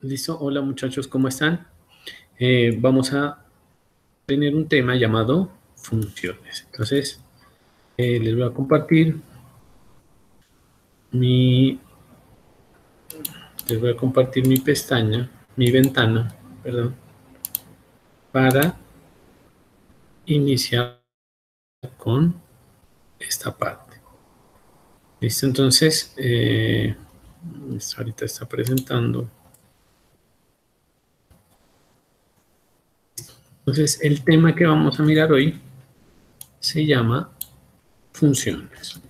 Listo, hola muchachos, ¿cómo están? Vamos a tener un tema llamado funciones. Entonces, les voy a compartir mi, mi pestaña, mi ventana, perdón, para iniciar con esta parte. Listo, entonces, ahorita está presentando. Entonces, el tema que vamos a mirar hoy se llama funciones.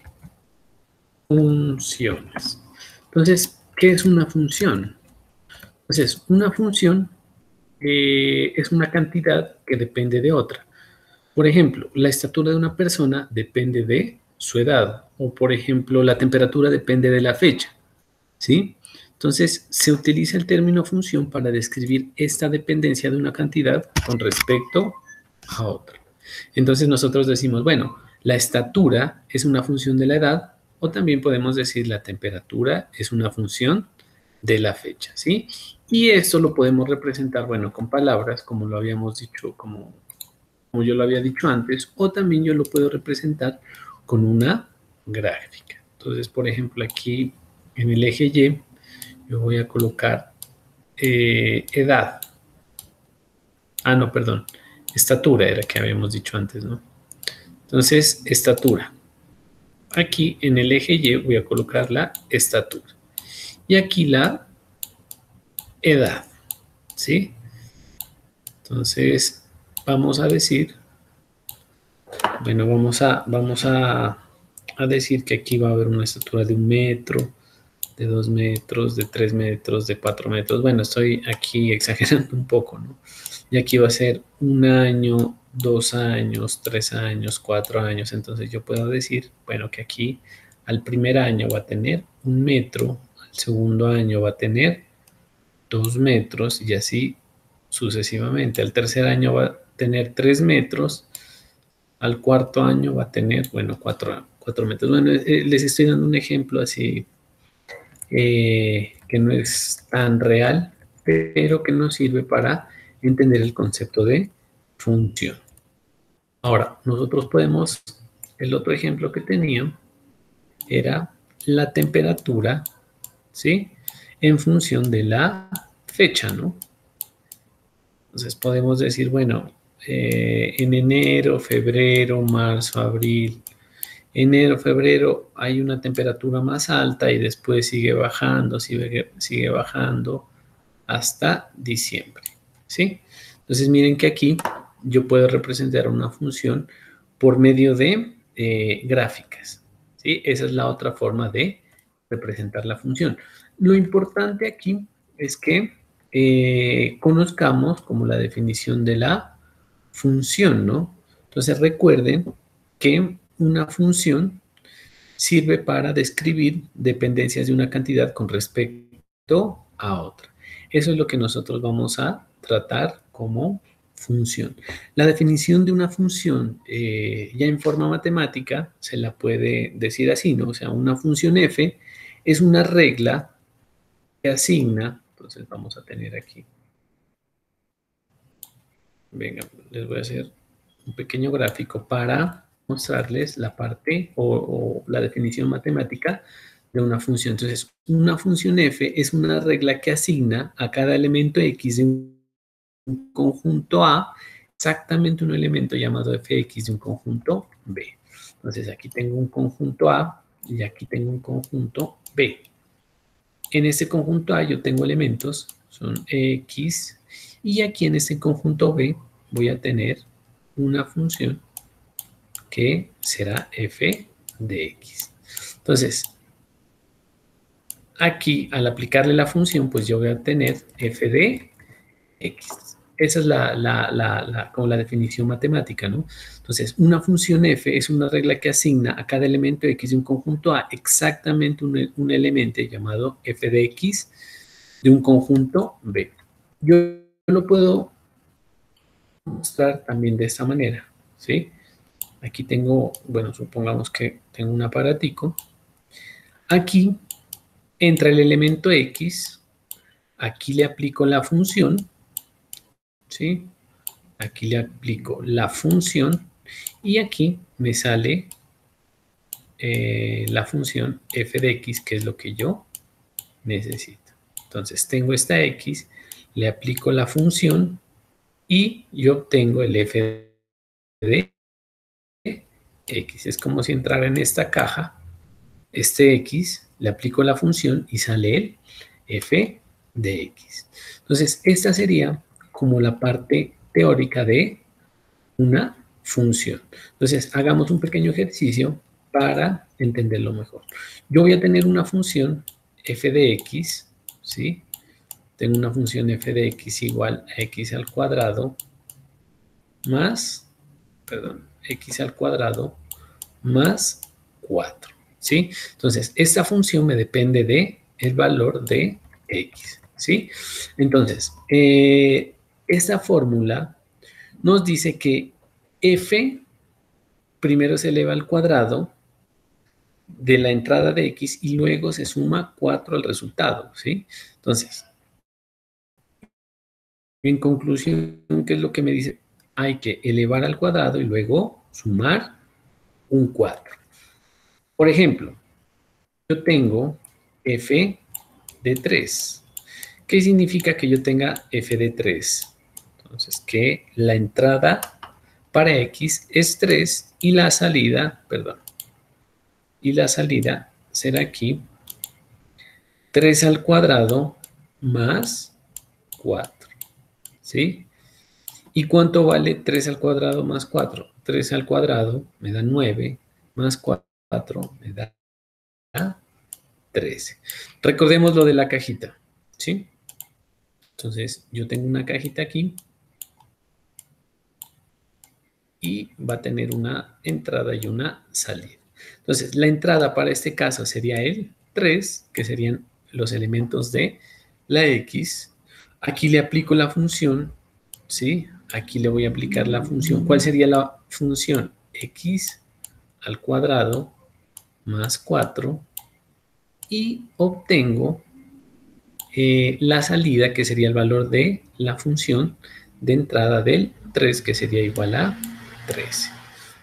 Funciones. Entonces, ¿qué es una función? Entonces, una función es una cantidad que depende de otra. Por ejemplo, la estatura de una persona depende de su edad, o por ejemplo, la temperatura depende de la fecha, ¿sí? Entonces, se utiliza el término función para describir esta dependencia de una cantidad con respecto a otra. Entonces, nosotros decimos, bueno, la estatura es una función de la edad, o también podemos decir la temperatura es una función de la fecha, ¿sí? Y esto lo podemos representar, bueno, con palabras, como lo habíamos dicho, como yo lo había dicho antes, o también yo lo puedo representar con una gráfica. Entonces, por ejemplo, aquí en el eje Y, yo voy a colocar edad. Ah, no, perdón. Estatura era que habíamos dicho antes, ¿no? Entonces, estatura. Aquí en el eje Y voy a colocar la estatura. Y aquí la edad, ¿sí? Entonces, vamos a decir, bueno, vamos a decir que aquí va a haber una estatura de 1 metro, de 2 metros, de 3 metros, de 4 metros. Bueno, estoy aquí exagerando un poco, ¿no? Y aquí va a ser 1 año, 2 años, 3 años, 4 años. Entonces yo puedo decir, bueno, que aquí al primer año va a tener 1 metro, al segundo año va a tener 2 metros y así sucesivamente. Al tercer año va a tener 3 metros, al cuarto año va a tener, bueno, 4 metros. Bueno, les estoy dando un ejemplo así que no es tan real, pero que nos sirve para entender el concepto de función. Ahora, nosotros podemos, el otro ejemplo que tenía era la temperatura, ¿sí? En función de la fecha, ¿no? Entonces podemos decir, bueno, en enero, febrero, marzo, abril, enero, febrero hay una temperatura más alta y después sigue bajando hasta diciembre, ¿sí? Entonces miren que aquí yo puedo representar una función por medio de gráficas, ¿sí? Esa es la otra forma de representar la función. Lo importante aquí es que conozcamos como la definición de la función, ¿no? Entonces recuerden que una función sirve para describir dependencias de una cantidad con respecto a otra. Eso es lo que nosotros vamos a tratar como función. La definición de una función ya en forma matemática se la puede decir así, ¿no? O sea, una función f es una regla que asigna, entonces vamos a tener aquí, venga, les voy a hacer un pequeño gráfico para mostrarles la parte o la definición matemática de una función. Entonces, una función f es una regla que asigna a cada elemento x de un conjunto A exactamente un elemento llamado fx de un conjunto B. Entonces, aquí tengo un conjunto A y aquí tengo un conjunto B. En este conjunto A yo tengo elementos, son x, y aquí en este conjunto B voy a tener una función que será f de x. Entonces, aquí al aplicarle la función, pues yo voy a tener f de x. Esa es como la definición matemática, ¿no? Entonces, una función f es una regla que asigna a cada elemento x de un conjunto A exactamente un elemento llamado f de x de un conjunto B. Yo lo puedo mostrar también de esta manera, ¿sí? Aquí tengo, bueno, supongamos que tengo un aparatico. Aquí entra el elemento X, Aquí le aplico la función, ¿sí? Aquí le aplico la función y aquí me sale la función f de x, que es lo que yo necesito. Entonces tengo esta x, le aplico la función y yo obtengo el f de x. Es como si entrara en esta caja, este x, le aplico la función y sale el f de x. Entonces, esta sería como la parte teórica de una función. Entonces, hagamos un pequeño ejercicio para entenderlo mejor. Yo voy a tener una función f de x, ¿sí? Tengo una función f de x igual a x al cuadrado más, perdón, x al cuadrado más 4, ¿sí? Entonces, esta función me depende de el valor de x, ¿sí? Entonces, esta fórmula nos dice que f primero se eleva al cuadrado de la entrada de x y luego se suma 4 al resultado, ¿sí? Entonces, en conclusión, ¿qué es lo que me dice? Hay que elevar al cuadrado y luego sumar un 4. Por ejemplo, yo tengo f de 3. ¿Qué significa que yo tenga f de 3? Entonces, que la entrada para x es 3 y la salida, perdón, y la salida será aquí 3 al cuadrado más 4, ¿sí? ¿Y cuánto vale 3 al cuadrado más 4? 3 al cuadrado me da 9, más 4 me da 13. Recordemos lo de la cajita, ¿sí? Entonces, yo tengo una cajita aquí y va a tener una entrada y una salida. Entonces, la entrada para este caso sería el 3, que serían los elementos de la x. Aquí le aplico la función, ¿sí? Aquí le voy a aplicar la función. ¿Cuál sería la función? X al cuadrado más 4 y obtengo la salida, que sería el valor de la función de entrada del 3, que sería igual a 13.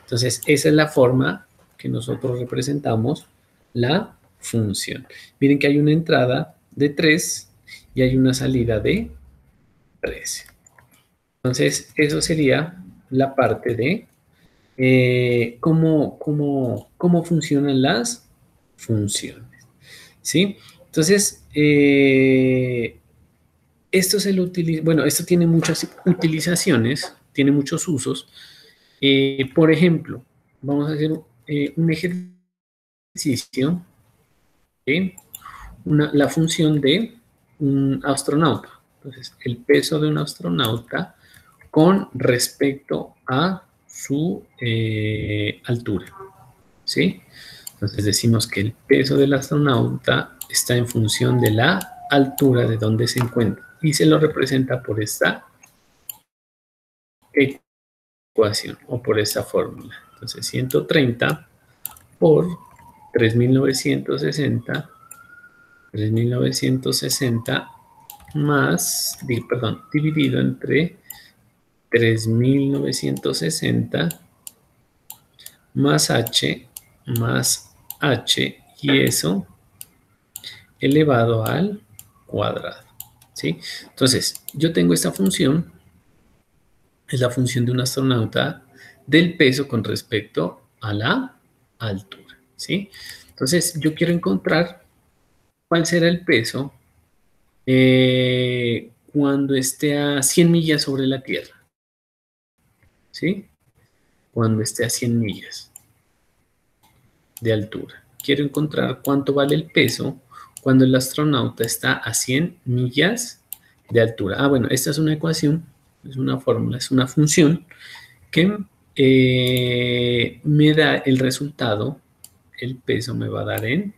Entonces, esa es la forma que nosotros representamos la función. Miren que hay una entrada de 3 y hay una salida de 13. Entonces, eso sería la parte de cómo funcionan las funciones, ¿sí? Entonces, esto se lo utiliza, bueno, esto tiene muchas utilizaciones, tiene muchos usos. Por ejemplo, vamos a hacer un ejercicio de la función de un astronauta. Entonces, el peso de un astronauta con respecto a su altura, ¿sí? Entonces decimos que el peso del astronauta está en función de la altura de donde se encuentra y se lo representa por esta ecuación o por esta fórmula. Entonces 130 por 3.960 más, perdón, dividido entre 3.960 más h y eso elevado al cuadrado, ¿sí? Entonces, yo tengo esta función, es la función de un astronauta del peso con respecto a la altura, ¿sí? Entonces, yo quiero encontrar cuál será el peso cuando esté a 100 millas sobre la Tierra, ¿sí? Cuando esté a 100 millas de altura. Quiero encontrar cuánto vale el peso cuando el astronauta está a 100 millas de altura. Ah, bueno, esta es una ecuación, es una fórmula, es una función que me da el resultado, el peso me va a dar en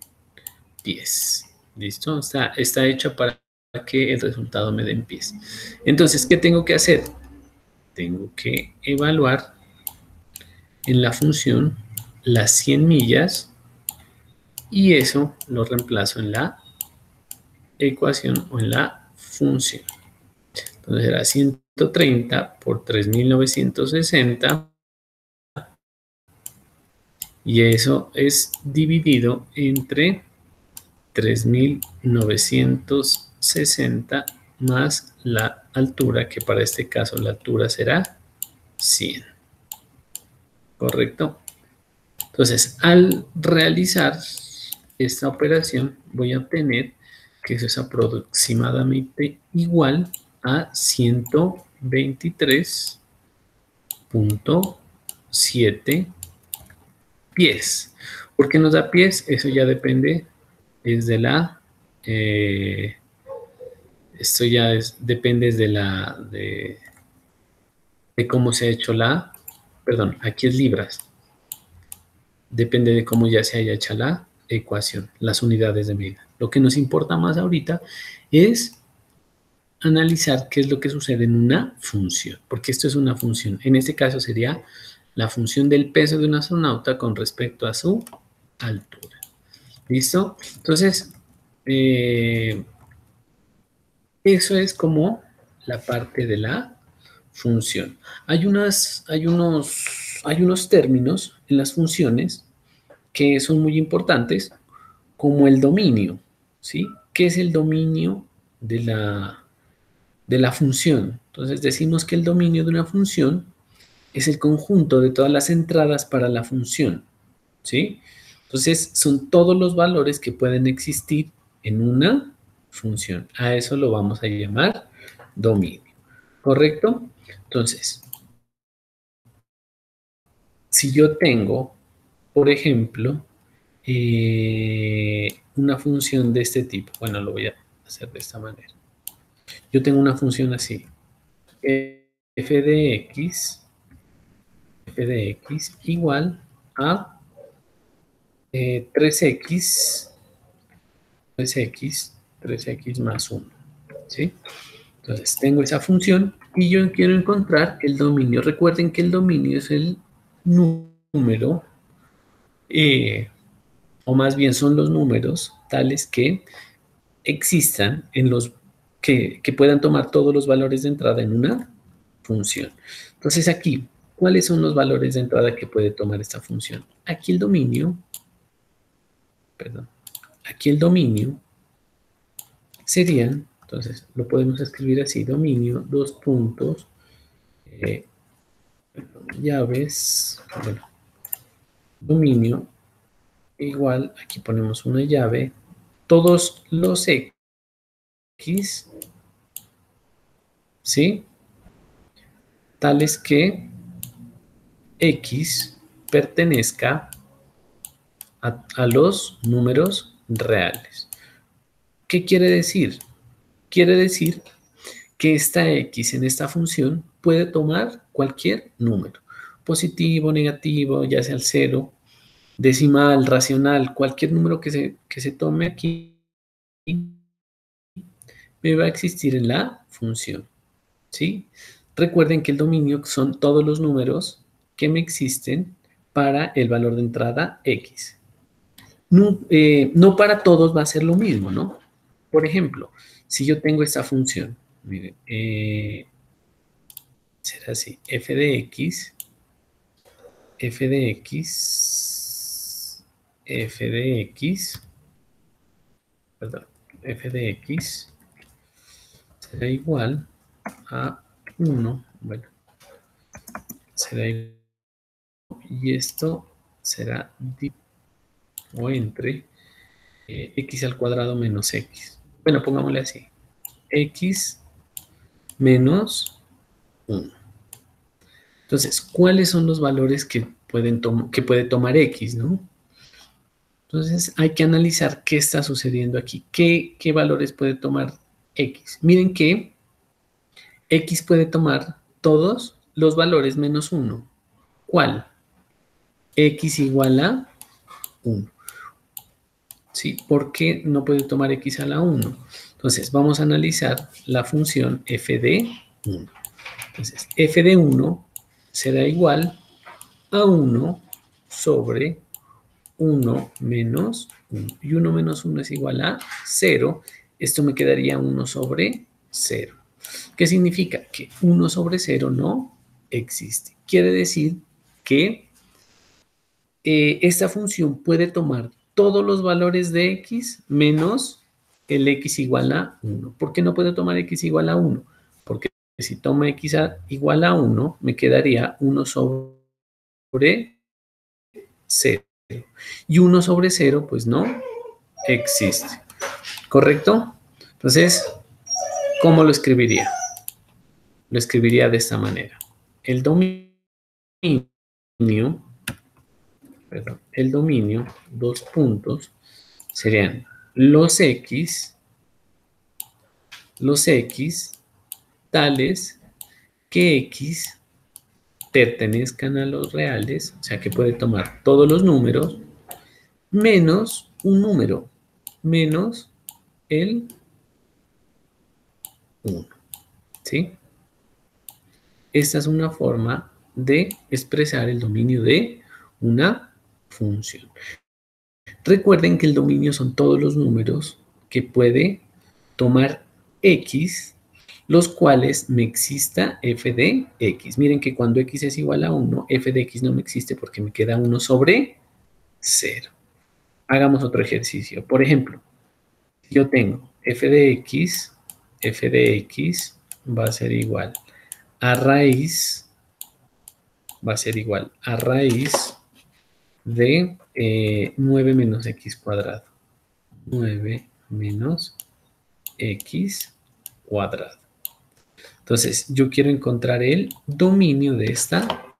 pies. ¿Listo? Está hecha para que el resultado me dé en pies. Entonces, ¿qué tengo que hacer? Tengo que evaluar en la función las 100 millas y eso lo reemplazo en la ecuación o en la función. Entonces será 130 por 3.960 y eso es dividido entre 3.960 más la altura, que para este caso la altura será 100. ¿Correcto? Entonces, al realizar esta operación, voy a obtener que eso es aproximadamente igual a 123.7 pies. ¿Por qué nos da pies? Eso ya depende desde la... esto ya depende de cómo se ha hecho perdón, aquí es libras. Depende de cómo ya se haya hecho la ecuación, las unidades de medida. Lo que nos importa más ahorita es analizar qué es lo que sucede en una función, porque esto es una función. En este caso sería la función del peso de un astronauta con respecto a su altura. ¿Listo? Entonces, eso es como la parte de la función. Hay unos términos en las funciones que son muy importantes, como el dominio, ¿sí? ¿Qué es el dominio de la función? Entonces decimos que el dominio de una función es el conjunto de todas las entradas para la función, ¿sí? Entonces son todos los valores que pueden existir en una función. A eso lo vamos a llamar dominio, ¿correcto? Entonces, si yo tengo, por ejemplo, una función de este tipo, bueno, lo voy a hacer de esta manera. Yo tengo una función así, f de x igual a 3x más 1, ¿sí? Entonces tengo esa función y yo quiero encontrar el dominio. Recuerden que el dominio es el número, o más bien son los números tales que existan que puedan tomar todos los valores de entrada en una función. Entonces aquí, ¿cuáles son los valores de entrada que puede tomar esta función? Aquí el dominio serían, entonces lo podemos escribir así, dominio, dos puntos, llaves, bueno, dominio igual, aquí ponemos una llave, todos los x, ¿sí? Tales que x pertenezca a los números reales. ¿Qué quiere decir? Quiere decir que esta x en esta función puede tomar cualquier número, positivo, negativo, ya sea el 0, decimal, racional, cualquier número que se tome aquí me va a existir en la función, ¿sí? Recuerden que el dominio son todos los números que me existen para el valor de entrada x. No para todos va a ser lo mismo, ¿no? Por ejemplo, si yo tengo esta función, miren, será así, f de x, perdón, f de x será igual a 1, bueno, será igual, y esto será o entre x al cuadrado menos x. Bueno, pongámosle así, x menos 1. Entonces, ¿cuáles son los valores que puede tomar x, no? Entonces, hay que analizar qué está sucediendo aquí. ¿Qué valores puede tomar x? Miren que x puede tomar todos los valores menos 1. ¿Cuál? X igual a 1. ¿Sí? ¿Por qué no puede tomar x a la 1? Entonces, vamos a analizar la función f de 1. Entonces, f de 1 será igual a 1 sobre 1 menos 1. Y 1 menos 1 es igual a 0. Esto me quedaría 1 sobre 0. ¿Qué significa? Que 1 sobre 0 no existe. Quiere decir que esta función puede tomar todos los valores de x menos el x igual a 1. ¿Por qué no puede tomar x igual a 1? Porque si toma x igual a 1, me quedaría 1 sobre 0. Y 1 sobre 0, pues no existe. ¿Correcto? Entonces, ¿cómo lo escribiría? Lo escribiría de esta manera. El dominio, dos puntos, serían los x tales que x pertenezcan a los reales, o sea que puede tomar todos los números, menos un número, menos el 1, ¿sí? Esta es una forma de expresar el dominio de una función. Recuerden que el dominio son todos los números que puede tomar x, los cuales me exista f de x. Miren que cuando x es igual a 1, f de x no me existe porque me queda 1 sobre 0. Hagamos otro ejercicio. Por ejemplo, yo tengo f de x va a ser igual a raíz, de 9 menos x cuadrado. 9 menos x cuadrado. Entonces, yo quiero encontrar el dominio de esta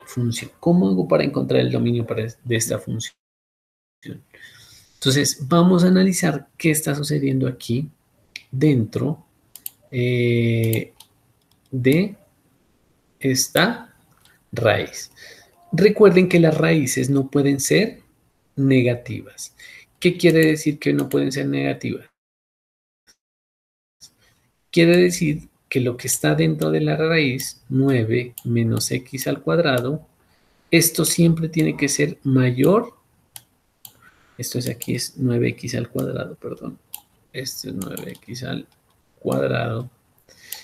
función. ¿Cómo hago para encontrar el dominio de esta función? Entonces, vamos a analizar qué está sucediendo aquí dentro de esta raíz. Recuerden que las raíces no pueden ser negativas. ¿Qué quiere decir que no pueden ser negativas? Quiere decir que lo que está dentro de la raíz, 9 menos x al cuadrado, esto siempre tiene que ser mayor. Esto es aquí, es 9x al cuadrado, perdón. Esto es 9x al cuadrado.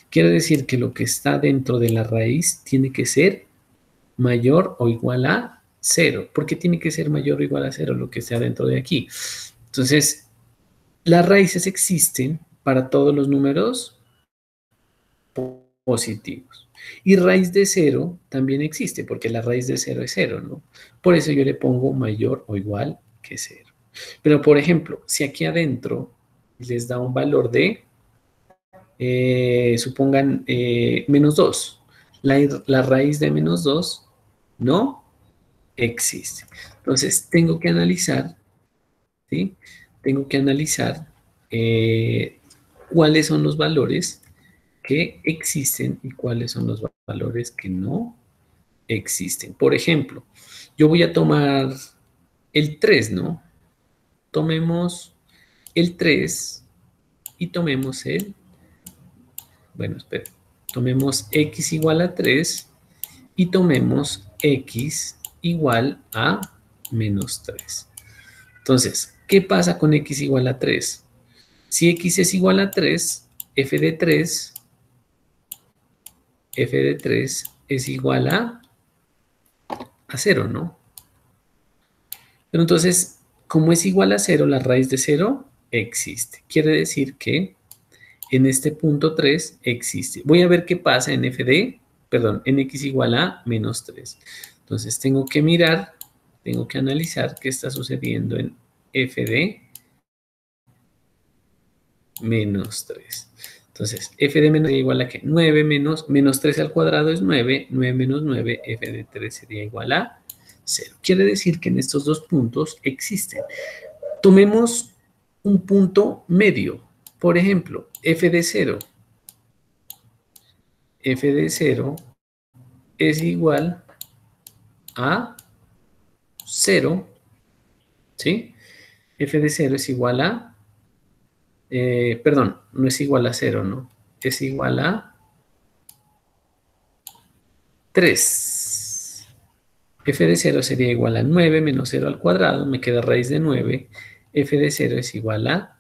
Quiere decir que lo que está dentro de la raíz tiene que ser mayor o igual a 0. ¿Por qué tiene que ser mayor o igual a 0 lo que está dentro de aquí? Entonces, las raíces existen para todos los números positivos. Y raíz de 0 también existe, porque la raíz de 0 es 0, ¿no? Por eso yo le pongo mayor o igual que 0. Pero, por ejemplo, si aquí adentro les da un valor de, supongan, menos 2, la raíz de menos 2 no existe. Entonces, tengo que analizar, ¿sí? Tengo que analizar cuáles son los valores que existen y cuáles son los valores que no existen. Por ejemplo, yo voy a tomar el 3, ¿no? Tomemos el 3 y tomemos tomemos x igual a 3 y tomemos x igual a menos 3. Entonces, ¿qué pasa con x igual a 3? Si x es igual a 3, f de 3 es igual a 0, ¿no? Pero entonces, como es igual a 0, la raíz de 0 existe. Quiere decir que en este punto 3 existe. Voy a ver qué pasa en en x igual a menos 3. Entonces, tengo que mirar, tengo que analizar qué está sucediendo en f de menos 3. Entonces, f de menos 3 igual a ¿qué? 9 menos 3 al cuadrado es 9. 9 menos 9, f de 3 sería igual a 0. Quiere decir que en estos dos puntos existen. Tomemos un punto medio. Por ejemplo, f de 0. F de 0 es igual a 0. ¿Sí? F de 0 es igual a... perdón, no es igual a 0, ¿no? Es igual a 3. F de 0 sería igual a 9 menos 0 al cuadrado, me queda raíz de 9. F de 0 es igual a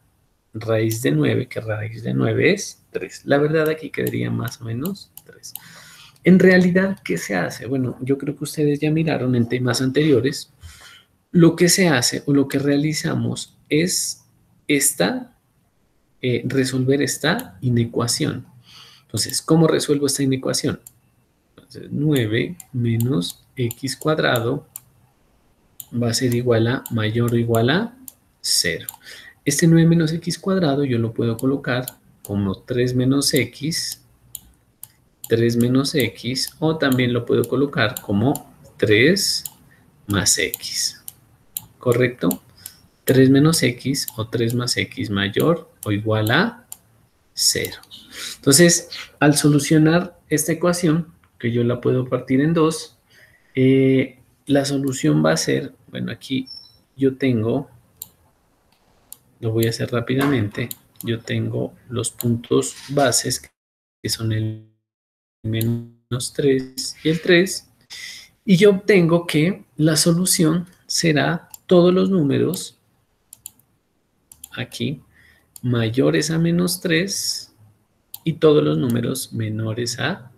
raíz de 9, que raíz de 9 es 3. La verdad aquí quedaría más o menos 3. En realidad, ¿qué se hace? Bueno, yo creo que ustedes ya miraron en temas anteriores. Lo que se hace o lo que realizamos es resolver esta inecuación. Entonces, ¿cómo resuelvo esta inecuación? Entonces, 9 menos x cuadrado va a ser igual a mayor o igual a 0. Este 9 menos x cuadrado yo lo puedo colocar como 3 menos x, 3 menos x, o también lo puedo colocar como 3 más x, ¿correcto? 3 menos x o 3 más x mayor o igual a 0. Entonces, al solucionar esta ecuación, que yo la puedo partir en dos, la solución va a ser, bueno, aquí yo tengo, lo voy a hacer rápidamente, yo tengo los puntos bases, que son el menos 3 y el 3, y yo obtengo que la solución será todos los números aquí mayores a menos 3 y todos los números menores a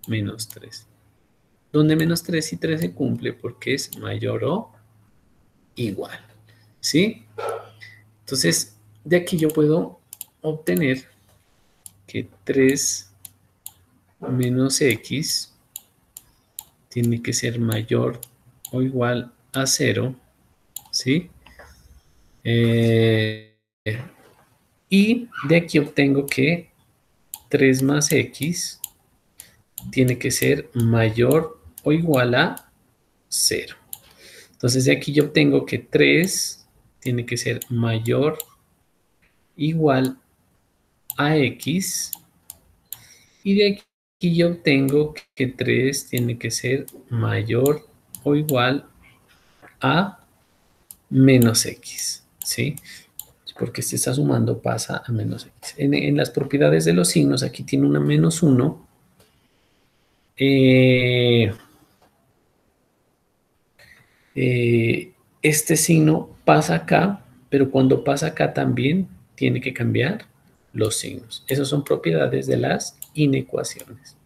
menos 3. Donde menos 3 y 3 se cumple porque es mayor o igual. ¿Sí? Entonces, de aquí yo puedo obtener que 3 menos x tiene que ser mayor o igual a 0. ¿Sí? Y de aquí obtengo que 3 más x tiene que ser mayor o igual a 0. Entonces de aquí yo obtengo que 3 tiene que ser mayor o igual a x, y de aquí yo obtengo que 3 tiene que ser mayor o igual a menos x, ¿sí? Porque este está sumando, pasa a menos x. En las propiedades de los signos, aquí tiene una menos 1. Este signo pasa acá, pero cuando pasa acá también tiene que cambiar los signos. Esas son propiedades de las inecuaciones.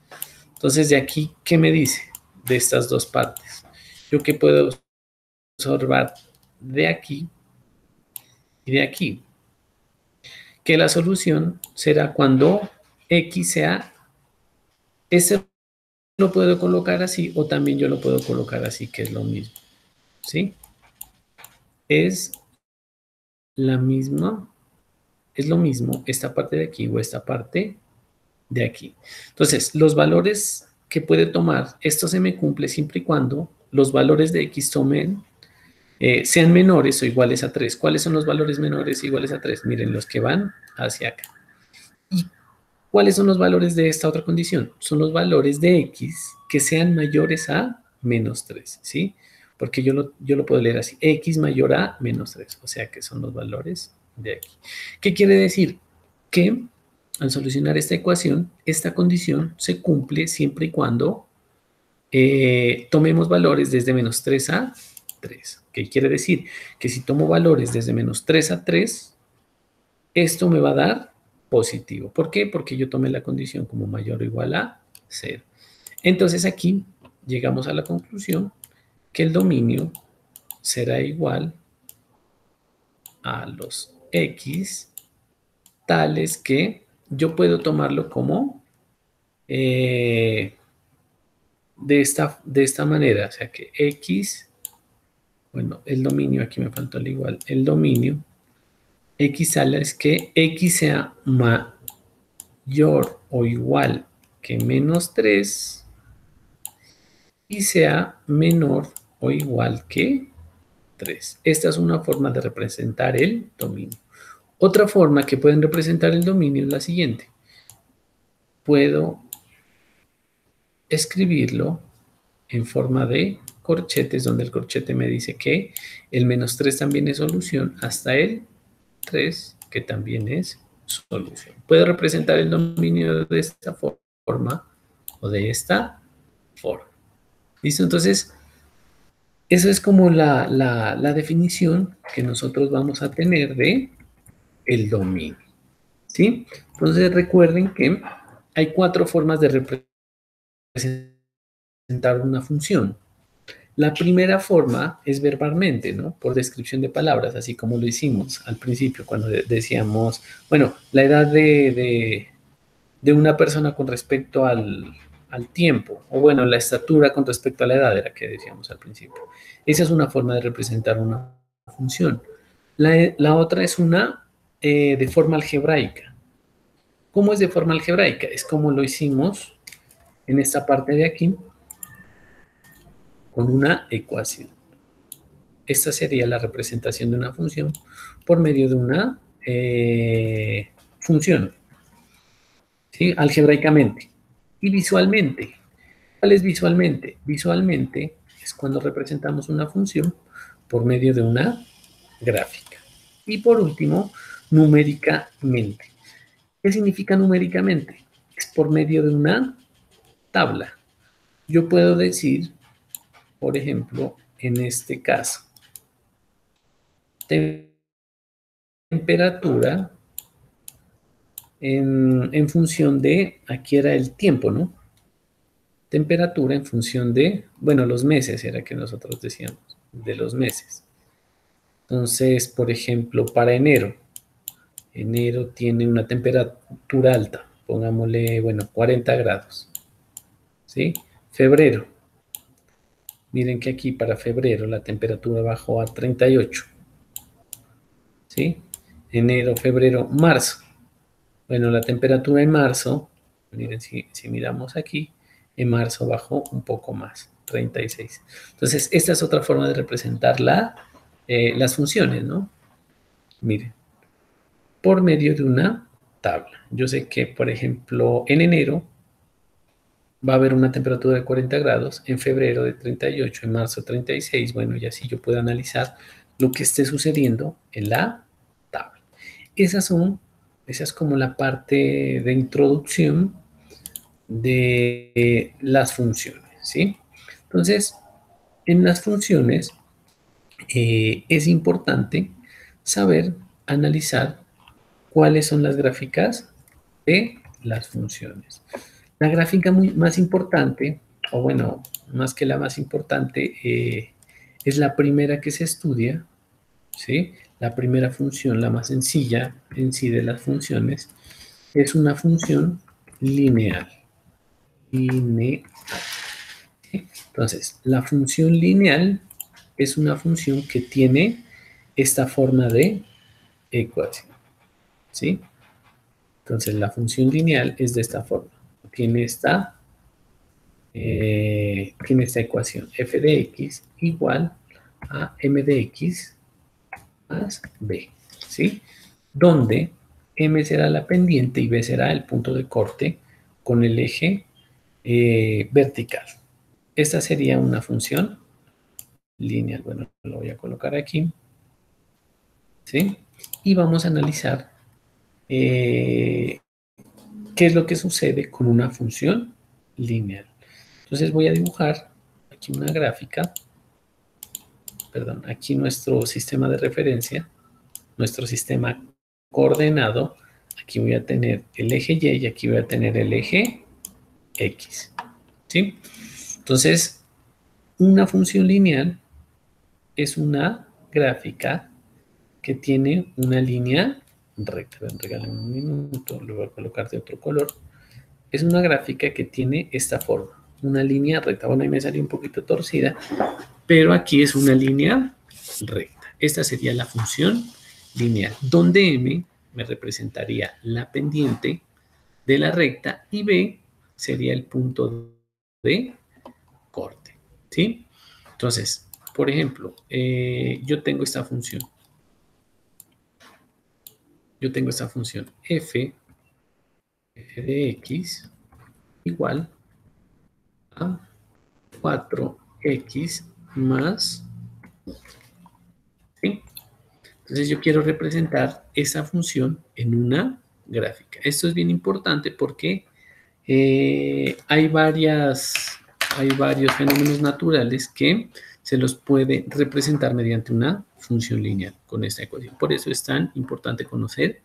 Entonces, de aquí, ¿qué me dice de estas dos partes? Yo que puedo observar de aquí y de aquí, que la solución será cuando x sea, este lo puedo colocar así o también yo lo puedo colocar así, que es lo mismo, ¿sí? Es la misma, es lo mismo esta parte de aquí o esta parte de aquí. Entonces, los valores que puede tomar, esto se me cumple siempre y cuando los valores de x sean menores o iguales a 3. ¿Cuáles son los valores menores e iguales a 3? Miren, los que van hacia acá. ¿Y cuáles son los valores de esta otra condición? Son los valores de x que sean mayores a menos 3, ¿sí? Porque yo lo puedo leer así, x mayor a menos 3, o sea que son los valores de aquí. ¿Qué quiere decir? Que al solucionar esta ecuación, esta condición se cumple siempre y cuando tomemos valores desde menos 3 a 3. ¿Qué quiere decir? Que si tomo valores desde menos 3 a 3, esto me va a dar positivo. ¿Por qué? Porque yo tomé la condición como mayor o igual a 0. Entonces aquí llegamos a la conclusión que el dominio será igual a los x tales que yo puedo tomarlo como de esta manera, o sea que x, bueno, el dominio, aquí me faltó el igual, el dominio, x sale es que x sea mayor o igual que menos 3 y sea menor o igual que 3. Esta es una forma de representar el dominio. Otra forma que pueden representar el dominio es la siguiente. Puedo escribirlo en forma de corchetes, donde el corchete me dice que el menos 3 también es solución, hasta el 3, que también es solución. Puedo representar el dominio de esta forma o de esta forma. ¿Listo? Entonces, eso es como la definición que nosotros vamos a tener de el dominio. ¿Sí? Entonces recuerden que hay 4 formas de representar una función. La primera forma es verbalmente, ¿no? Por descripción de palabras, así como lo hicimos al principio, cuando decíamos, bueno, la edad de una persona con respecto al tiempo, o bueno, la estatura con respecto a la edad, era que decíamos al principio. Esa es una forma de representar una función. La otra es una de forma algebraica. ¿Cómo es de forma algebraica? Es como lo hicimos en esta parte de aquí con una ecuación. Esta sería la representación de una función por medio de una función, ¿sí? Algebraicamente. Y visualmente. ¿Cuál es visualmente? Visualmente es cuando representamos una función por medio de una gráfica. Y por último, numéricamente. ¿Qué significa numéricamente? Es por medio de una tabla. Yo puedo decir, por ejemplo, en este caso, temperatura en función de, aquí era el tiempo, ¿no? Temperatura en función de, bueno, los meses era que nosotros decíamos, de los meses. Entonces, por ejemplo, para enero, enero tiene una temperatura alta, pongámosle, bueno, 40 grados, ¿sí? Febrero, miren que aquí para febrero la temperatura bajó a 38, ¿sí? Enero, febrero, marzo. Bueno, la temperatura en marzo, miren, si miramos aquí, en marzo bajó un poco más, 36. Entonces, esta es otra forma de representar las funciones, ¿no? Miren, por medio de una tabla. Yo sé que, por ejemplo, en enero va a haber una temperatura de 40 grados, en febrero de 38, en marzo 36, bueno, y así yo puedo analizar lo que esté sucediendo en la tabla. Esa es como la parte de introducción de las funciones, ¿sí? Entonces, en las funciones es importante saber analizar cuáles son las gráficas de las funciones. La gráfica más importante, o bueno, más que la más importante, es la primera que se estudia, ¿sí? La primera función, la más sencilla en sí de las funciones, es una función lineal. Lineal. ¿Sí? Entonces, la función lineal es una función que tiene esta forma de ecuación, ¿sí? Entonces, la función lineal es de esta forma. Tiene esta ecuación, f de x igual a m de x más b, ¿sí? Donde m será la pendiente y b será el punto de corte con el eje vertical. Esta sería una función lineal. Bueno, lo voy a colocar aquí, ¿sí? Y vamos a analizar qué es lo que sucede con una función lineal. Entonces voy a dibujar aquí una gráfica, perdón, aquí nuestro sistema de referencia, nuestro sistema coordenado. Aquí voy a tener el eje Y y aquí voy a tener el eje X, ¿sí? Entonces, una función lineal es una gráfica que tiene una línea recta. Regálenme un minuto, lo voy a colocar de otro color. Es una gráfica que tiene esta forma, una línea recta. Bueno, ahí me salió un poquito torcida, pero aquí es una línea recta. Esta sería la función lineal, donde m me representaría la pendiente de la recta y b sería el punto de corte, ¿sí? Entonces, por ejemplo, yo tengo esta función. Yo tengo esta función f de x igual a 4x más, ¿sí? Entonces yo quiero representar esa función en una gráfica. Esto es bien importante porque hay varios fenómenos naturales que se los puede representar mediante una función lineal con esta ecuación. Por eso es tan importante conocer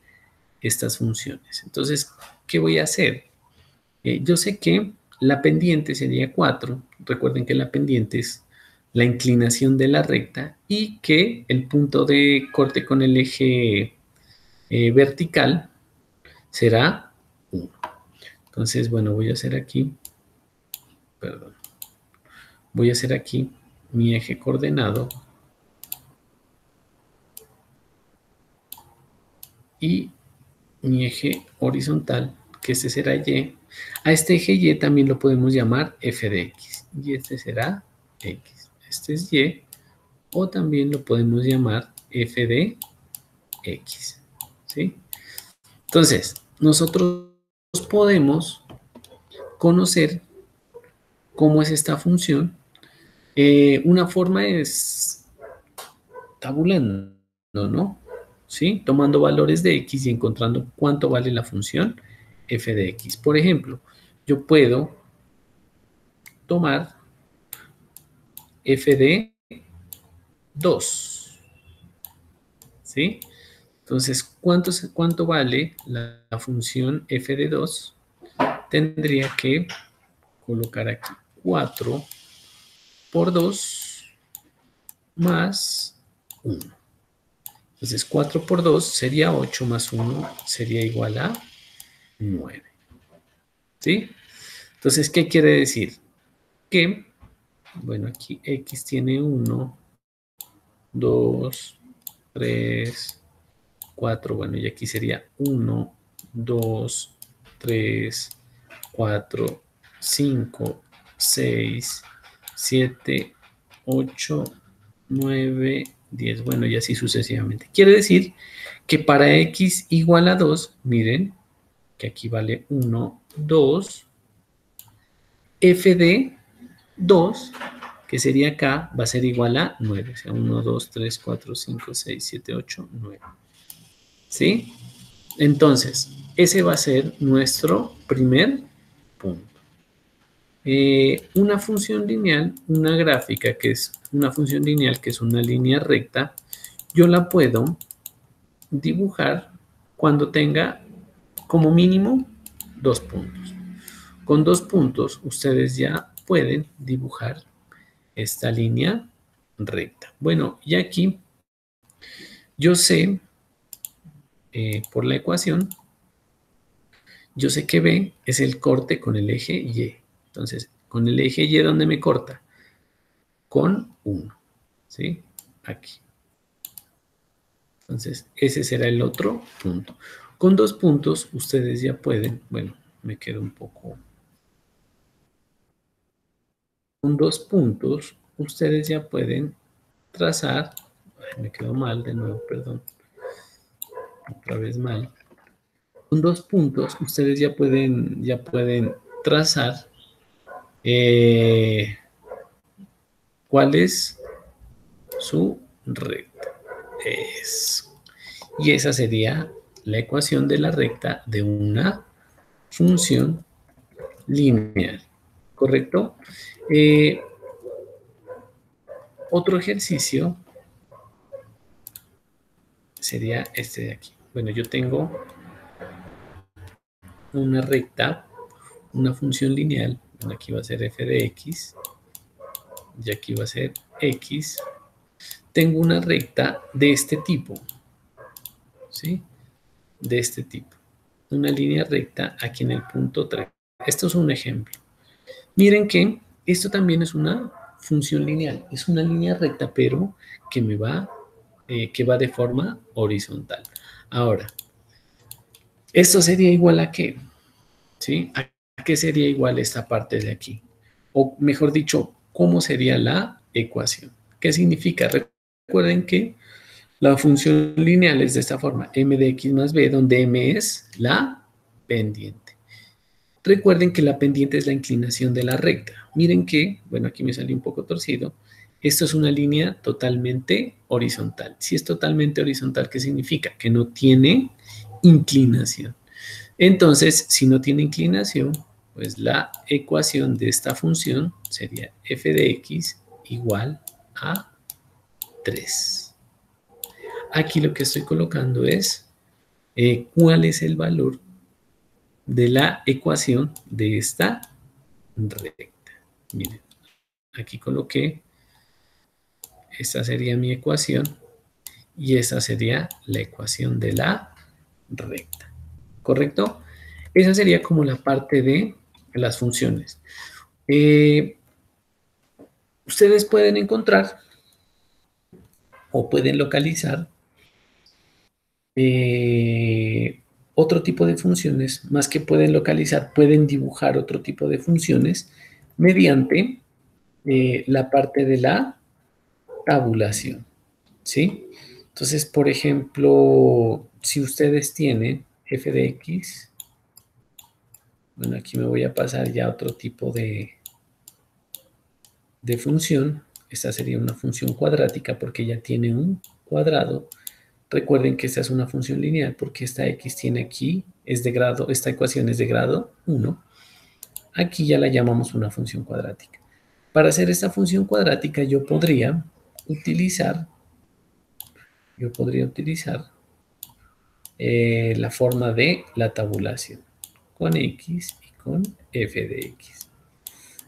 estas funciones. Entonces, ¿qué voy a hacer? Yo sé que la pendiente sería 4. Recuerden que la pendiente es la inclinación de la recta y que el punto de corte con el eje vertical será 1. Entonces, bueno, voy a hacer aquí, perdón, voy a hacer aquí mi eje coordenado y mi eje horizontal, que este será Y. A este eje Y también lo podemos llamar f de x, y este será x. Este es Y, o también lo podemos llamar f de x, ¿sí? Entonces, nosotros podemos conocer cómo es esta función. Una forma es tabulando, ¿no? ¿Sí? Tomando valores de x y encontrando cuánto vale la función f de x. Por ejemplo, yo puedo tomar f de 2, ¿sí? Entonces, ¿cuánto vale la función f de 2? Tendría que colocar aquí 4 por 2 más 1. Entonces, 4 por 2 sería 8 más 1 sería igual a 9. ¿Sí? Entonces, ¿qué quiere decir? Que, bueno, aquí x tiene 1, 2, 3, 4. Bueno, y aquí sería 1, 2, 3, 4, 5, 6, 7, 8, 9, 10. Bueno, y así sucesivamente. Quiere decir que para x igual a 2, miren, que aquí vale 1, 2, f de 2, que sería acá, va a ser igual a 9. O sea, 1, 2, 3, 4, 5, 6, 7, 8, 9. ¿Sí? Entonces, ese va a ser nuestro primer punto. Una función lineal, una gráfica que es una función lineal, que es una línea recta, yo la puedo dibujar cuando tenga como mínimo 2 puntos. Con 2 puntos ustedes ya pueden dibujar esta línea recta. Bueno, y aquí yo sé, por la ecuación, yo sé que B es el corte con el eje Y. Entonces, con el eje Y, ¿dónde me corta? Con 1, ¿sí? Aquí. Entonces, ese será el otro punto. Con 2 puntos, ustedes ya pueden, bueno, me quedo un poco. Con 2 puntos, ustedes ya pueden trazar, ay, me quedó mal de nuevo, perdón, otra vez mal. Con 2 puntos, ustedes ya pueden trazar cuál es su recta. Eso. Y esa sería la ecuación de la recta de una función lineal, ¿correcto? Otro ejercicio sería este de aquí. Bueno, yo tengo una recta, una función lineal, bueno, aquí va a ser f de x, y aquí va a ser x. Tengo una recta de este tipo, ¿sí? De este tipo. Una línea recta aquí en el punto 3. Esto es un ejemplo. Miren que esto también es una función lineal. Es una línea recta, pero que que va de forma horizontal. Ahora, ¿esto sería igual a qué? ¿Sí? ¿A qué sería igual esta parte de aquí? O mejor dicho, ¿cómo sería la ecuación? ¿Qué significa? Recuerden que la función lineal es de esta forma, m de x más b, donde m es la pendiente. Recuerden que la pendiente es la inclinación de la recta. Miren que, bueno, aquí me salió un poco torcido. Esto es una línea totalmente horizontal. Si es totalmente horizontal, ¿qué significa? Que no tiene inclinación. Entonces, si no tiene inclinación, pues la ecuación de esta función sería f de x igual a 3. Aquí lo que estoy colocando es cuál es el valor de la ecuación de esta recta. Miren, aquí coloqué, esta sería mi ecuación y esta sería la ecuación de la recta. ¿Correcto? Esa sería como la parte de las funciones. Ustedes pueden encontrar o pueden localizar otro tipo de funciones, más que pueden localizar, pueden dibujar otro tipo de funciones mediante la parte de la tabulación, ¿sí? Entonces, por ejemplo, si ustedes tienen f de x, bueno, aquí me voy a pasar ya a otro tipo de función. Esta sería una función cuadrática porque ya tiene un cuadrado. Recuerden que esta es una función lineal porque esta x tiene aquí, es de grado, esta ecuación es de grado 1. Aquí ya la llamamos una función cuadrática. Para hacer esta función cuadrática yo podría utilizar la forma de la tabulación con x y con f de x.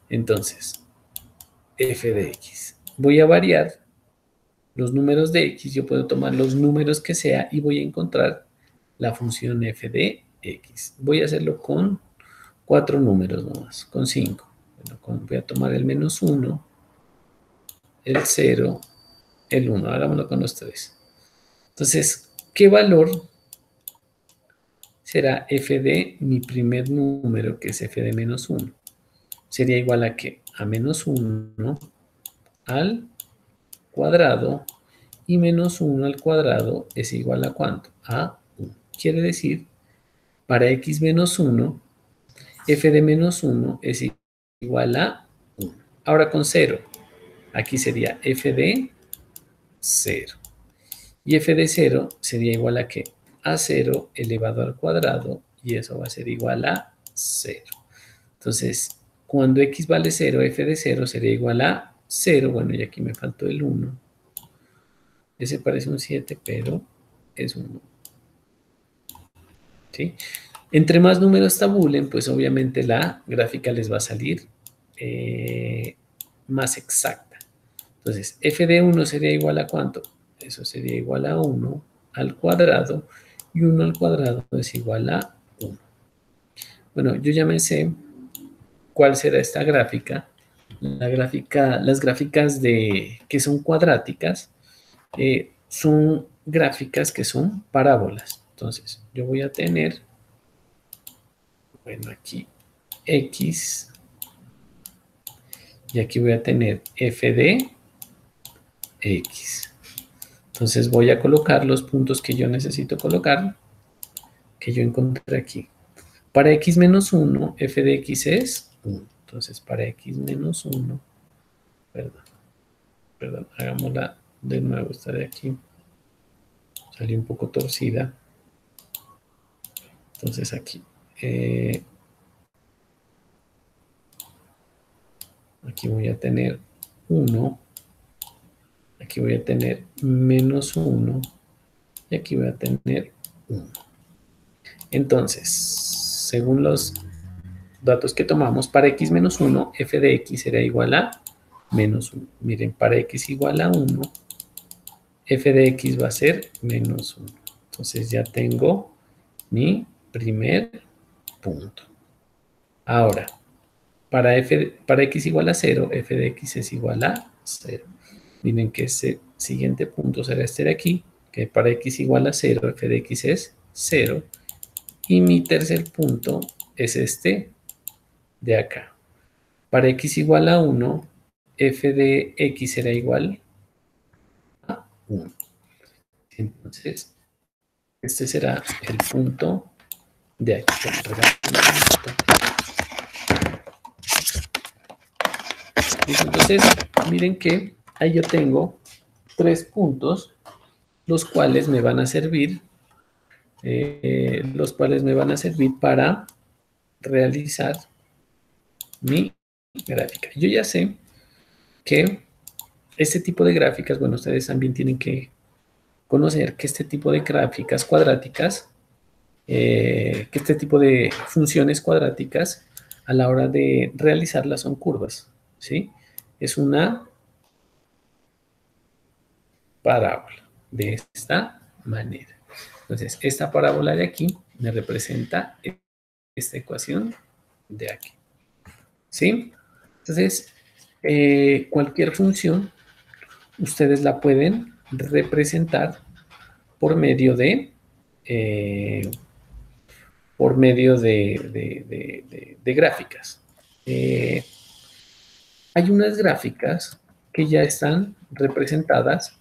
Entonces, f de x. Voy a variar los números de x, yo puedo tomar los números que sea y voy a encontrar la función f de x. Voy a hacerlo con 4 números nomás, con 5. Bueno, voy a tomar el menos 1, el 0, el 1. Hagámoslo con los 3. Entonces, ¿qué valor será f de mi primer número, que es f de menos 1? Sería igual a ¿qué? A menos 1 al cuadrado, y menos 1 al cuadrado es igual a ¿cuánto? A 1. Quiere decir, para x menos 1, f de menos 1 es igual a 1. Ahora con 0, aquí sería f de 0. Y f de 0 sería igual a ¿qué? A 0 elevado al cuadrado, y eso va a ser igual a 0. Entonces, cuando x vale 0, f de 0 sería igual a 0. Bueno, y aquí me faltó el 1. Ese parece un 7, pero es un 1. ¿Sí? Entre más números tabulen, pues obviamente la gráfica les va a salir más exacta. Entonces, f de 1 sería igual a ¿cuánto? Eso sería igual a 1 al cuadrado, y 1 al cuadrado es igual a 1. Bueno, yo ya me sé cuál será esta gráfica. Las gráficas que son cuadráticas son gráficas que son parábolas. Entonces, yo voy a tener, bueno, aquí x, y aquí voy a tener f de x. Entonces voy a colocar los puntos que yo necesito colocar, que yo encontré aquí. Para x menos 1, f de x es 1. Entonces para x menos 1, perdón, hagámosla de nuevo, esta de aquí. Salió un poco torcida. Entonces aquí. Aquí voy a tener 1. Aquí voy a tener menos 1. Y aquí voy a tener 1. Entonces, según los datos que tomamos, para x menos 1, f de x será igual a menos 1. Miren, para x igual a 1, f de x va a ser menos 1. Entonces ya tengo mi primer punto. Ahora, para x igual a 0, f de x es igual a 0. Miren que ese siguiente punto será este de aquí, que para x igual a 0, f de x es 0. Y mi tercer punto es este de acá. Para x igual a 1, f de x será igual a 1. Entonces, este será el punto de aquí. Entonces, miren que ahí yo tengo 3 puntos, los cuales me van a servir, para realizar mi gráfica. Yo ya sé que este tipo de gráficas, bueno, ustedes también tienen que conocer que este tipo de gráficas cuadráticas, que este tipo de funciones cuadráticas, a la hora de realizarlas son curvas, ¿sí? Es una parábola de esta manera. Entonces, esta parábola de aquí me representa esta ecuación de aquí, ¿sí? Entonces, cualquier función, ustedes la pueden representar por medio de, eh, de gráficas. Eh, hay unas gráficas que ya están representadas,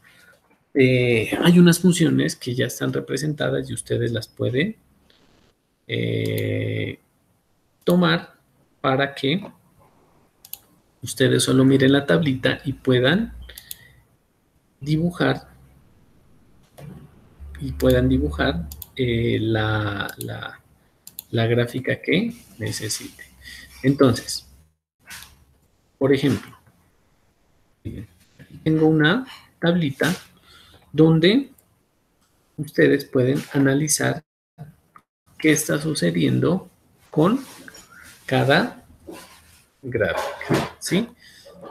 hay unas funciones que ya están representadas y ustedes las pueden eh, tomar para que ustedes solo miren la tablita y puedan dibujar la gráfica que necesite. Entonces, por ejemplo, tengo una tablita donde ustedes pueden analizar qué está sucediendo con cada gráfica, ¿sí?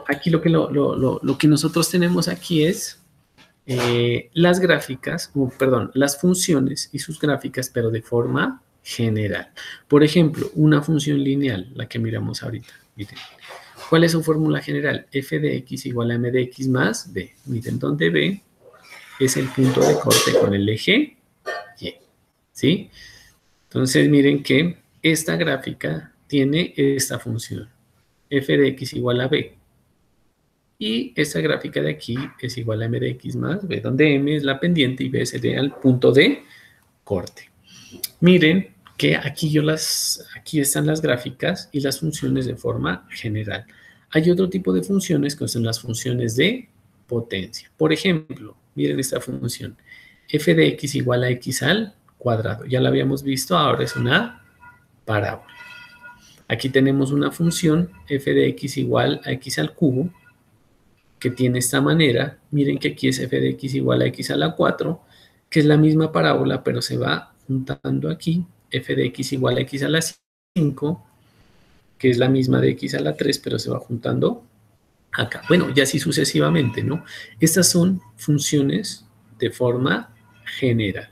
Aquí lo que nosotros tenemos aquí es las gráficas, perdón, las funciones y sus gráficas, pero de forma general. Por ejemplo, una función lineal, la que miramos ahorita. Miren, ¿cuál es su fórmula general? F de x igual a m de x más b. Miren, donde b es el punto de corte con el eje y, ¿sí? Entonces, miren que esta gráfica tiene esta función. F de x igual a b. Y esta gráfica de aquí es igual a m de x más b, donde m es la pendiente y b sería el punto de corte. Miren que aquí están las gráficas y las funciones de forma general. Hay otro tipo de funciones que son las funciones de potencia. Por ejemplo, miren esta función. F de x igual a x al cuadrado. Ya la habíamos visto, ahora es una parábola. Aquí tenemos una función f de x igual a x al cubo, que tiene esta manera. Miren que aquí es f de x igual a x a la 4, que es la misma parábola, pero se va juntando aquí. F de x igual a x a la 5, que es la misma de x a la 3, pero se va juntando acá. Bueno, y así sucesivamente, ¿no? Estas son funciones de forma general.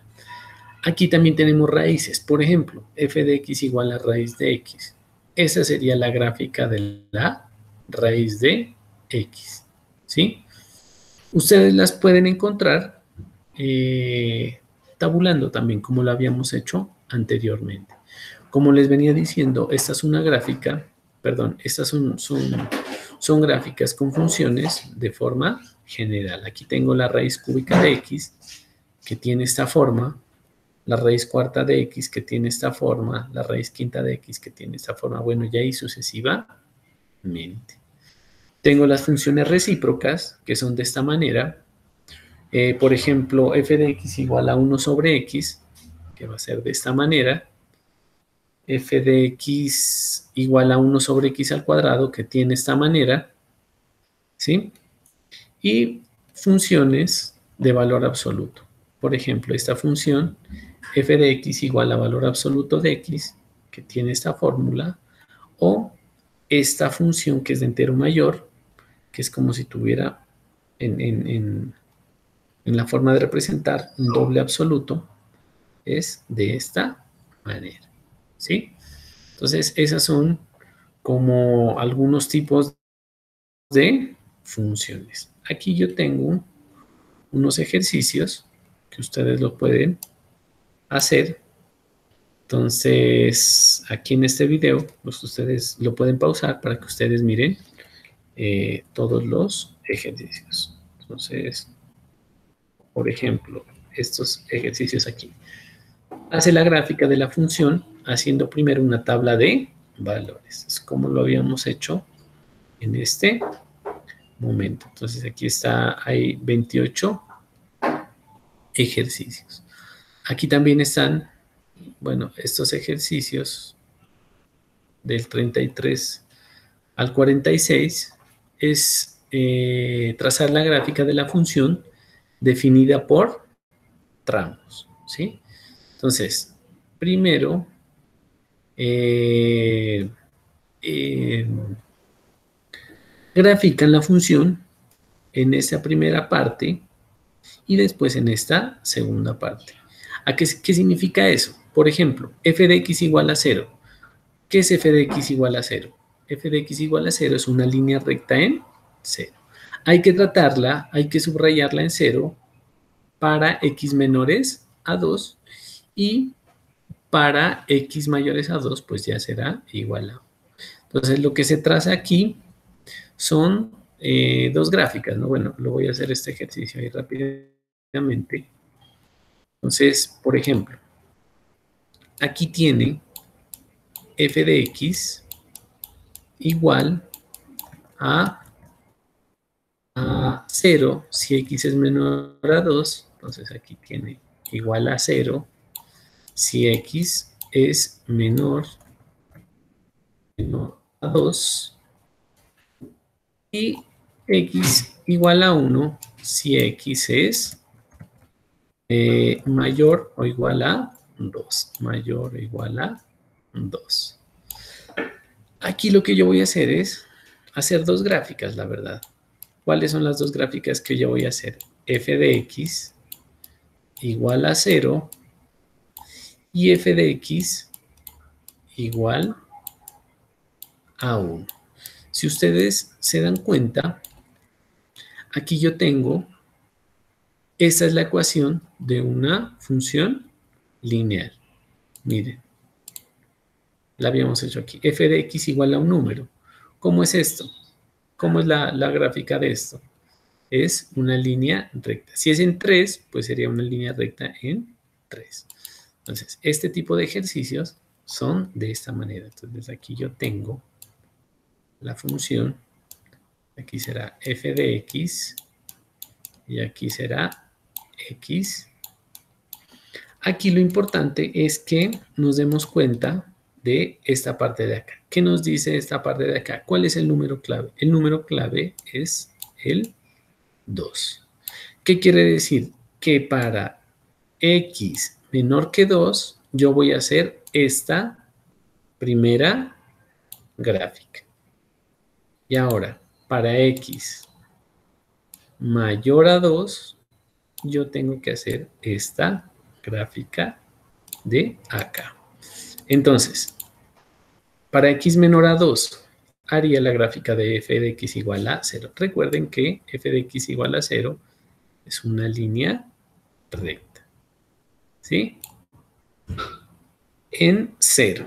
Aquí también tenemos raíces. Por ejemplo, f de x igual a raíz de x. Esa sería la gráfica de la raíz de x, ¿sí? Ustedes las pueden encontrar tabulando también, como lo habíamos hecho anteriormente. Como les venía diciendo, esta es una gráfica, perdón, estas son gráficas con funciones de forma general. Aquí tengo la raíz cúbica de x, que tiene esta forma, la raíz cuarta de x, que tiene esta forma, la raíz quinta de x, que tiene esta forma, bueno, y ahí sucesivamente. Tengo las funciones recíprocas, que son de esta manera. Por ejemplo, f de x igual a 1 sobre x, que va a ser de esta manera. F de x igual a 1 sobre x al cuadrado, que tiene esta manera, ¿sí? Y funciones de valor absoluto. Por ejemplo, esta función, f de x igual a valor absoluto de x, que tiene esta fórmula, o esta función que es de entero mayor, que es como si tuviera en la forma de representar un doble absoluto, es de esta manera, ¿sí? Entonces, esas son como algunos tipos de funciones. Aquí yo tengo unos ejercicios que ustedes lo pueden hacer. Entonces, aquí en este video, pues ustedes lo pueden pausar para que ustedes miren todos los ejercicios. Entonces, por ejemplo, estos ejercicios aquí. Hace la gráfica de la función haciendo primero una tabla de valores. Es como lo habíamos hecho en este momento. Entonces aquí hay 28 ejercicios. Aquí también están, bueno, estos ejercicios del 33 al 46 es trazar la gráfica de la función definida por tramos, ¿sí? Entonces, primero, eh, eh, grafican la función en esta primera parte y después en esta segunda parte. ¿Qué significa eso? Por ejemplo, f de x igual a 0. ¿Qué es f de x igual a 0? F de x igual a 0 es una línea recta en 0. Hay que tratarla, hay que subrayarla en 0 para x menores a 2 y para x mayores a 2 pues ya será igual a 1. Entonces lo que se traza aquí son dos gráficas, ¿no? Bueno, lo voy a hacer este ejercicio ahí rápidamente. Entonces, por ejemplo, aquí tiene f de x igual a 0 si x es menor a 2. Entonces aquí tiene igual a 0 si x es menor a 2 y x igual a 1 si x es mayor o igual a 2. Mayor o igual a 2. Aquí lo que yo voy a hacer es hacer dos gráficas, la verdad. ¿Cuáles son las dos gráficas que yo voy a hacer? F de x igual a 0 y f de x igual a 1. Si ustedes se dan cuenta, aquí yo tengo, esta es la ecuación de una función lineal. Miren, la habíamos hecho aquí. F de x igual a un número. ¿Cómo es esto? ¿Cómo es la gráfica de esto? Es una línea recta. Si es en 3, pues sería una línea recta en 3. Entonces, este tipo de ejercicios son de esta manera. Entonces, aquí yo tengo la función, aquí será f de x y aquí será x. Aquí lo importante es que nos demos cuenta de esta parte de acá. ¿Qué nos dice esta parte de acá? ¿Cuál es el número clave? El número clave es el 2. ¿Qué quiere decir? Que para x menor que 2, yo voy a hacer esta primera gráfica. Y ahora, para x mayor a 2, yo tengo que hacer esta gráfica de acá. Entonces, para x menor a 2, haría la gráfica de f de x igual a 0. Recuerden que f de x igual a 0 es una línea recta, ¿sí? En 0.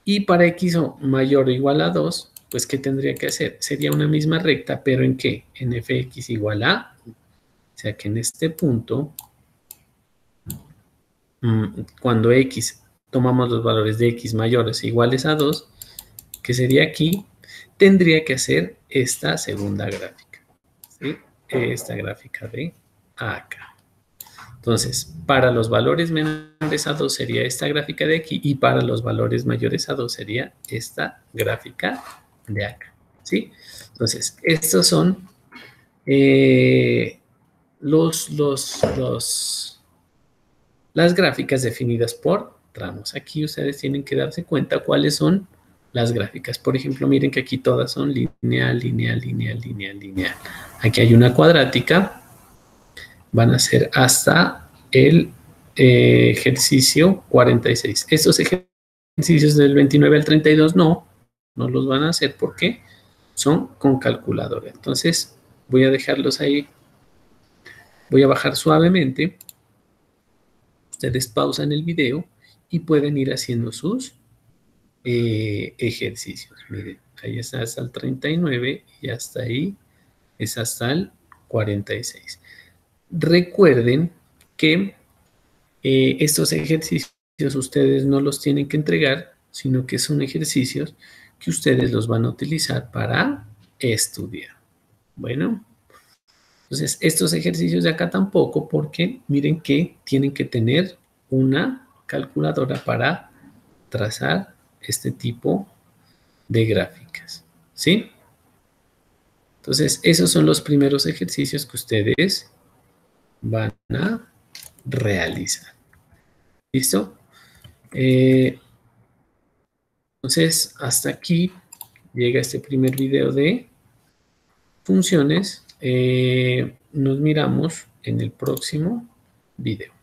Y para x mayor o igual a 2, pues ¿qué tendría que hacer? Sería una misma recta, pero ¿en qué? En fx igual a, o sea que en este punto, cuando x, tomamos los valores de x mayores e iguales a 2, que sería aquí, tendría que hacer esta segunda gráfica, ¿sí? Esta gráfica de acá. Entonces, para los valores menores a 2 sería esta gráfica de aquí y para los valores mayores a 2 sería esta gráfica de acá, ¿sí? Entonces, estos son las gráficas definidas por tramos. Aquí ustedes tienen que darse cuenta cuáles son las gráficas. Por ejemplo, miren que aquí todas son lineal, lineal, lineal, lineal, lineal. Aquí hay una cuadrática. Van a ser hasta el ejercicio 46. Estos ejercicios del 29 al 32 no los van a hacer porque son con calculadora. Entonces voy a dejarlos ahí. Voy a bajar suavemente. Ustedes pausan el video y pueden ir haciendo sus ejercicios. Miren, ahí está hasta el 39 y hasta ahí es hasta el 46. Recuerden que estos ejercicios ustedes no los tienen que entregar, sino que son ejercicios que ustedes los van a utilizar para estudiar. Bueno, entonces estos ejercicios de acá tampoco, porque miren que tienen que tener una calculadora para trazar este tipo de gráficas, ¿sí? Entonces, esos son los primeros ejercicios que ustedes van a realizar. ¿Listo? Entonces, hasta aquí llega este primer video de funciones. Nos miramos en el próximo video.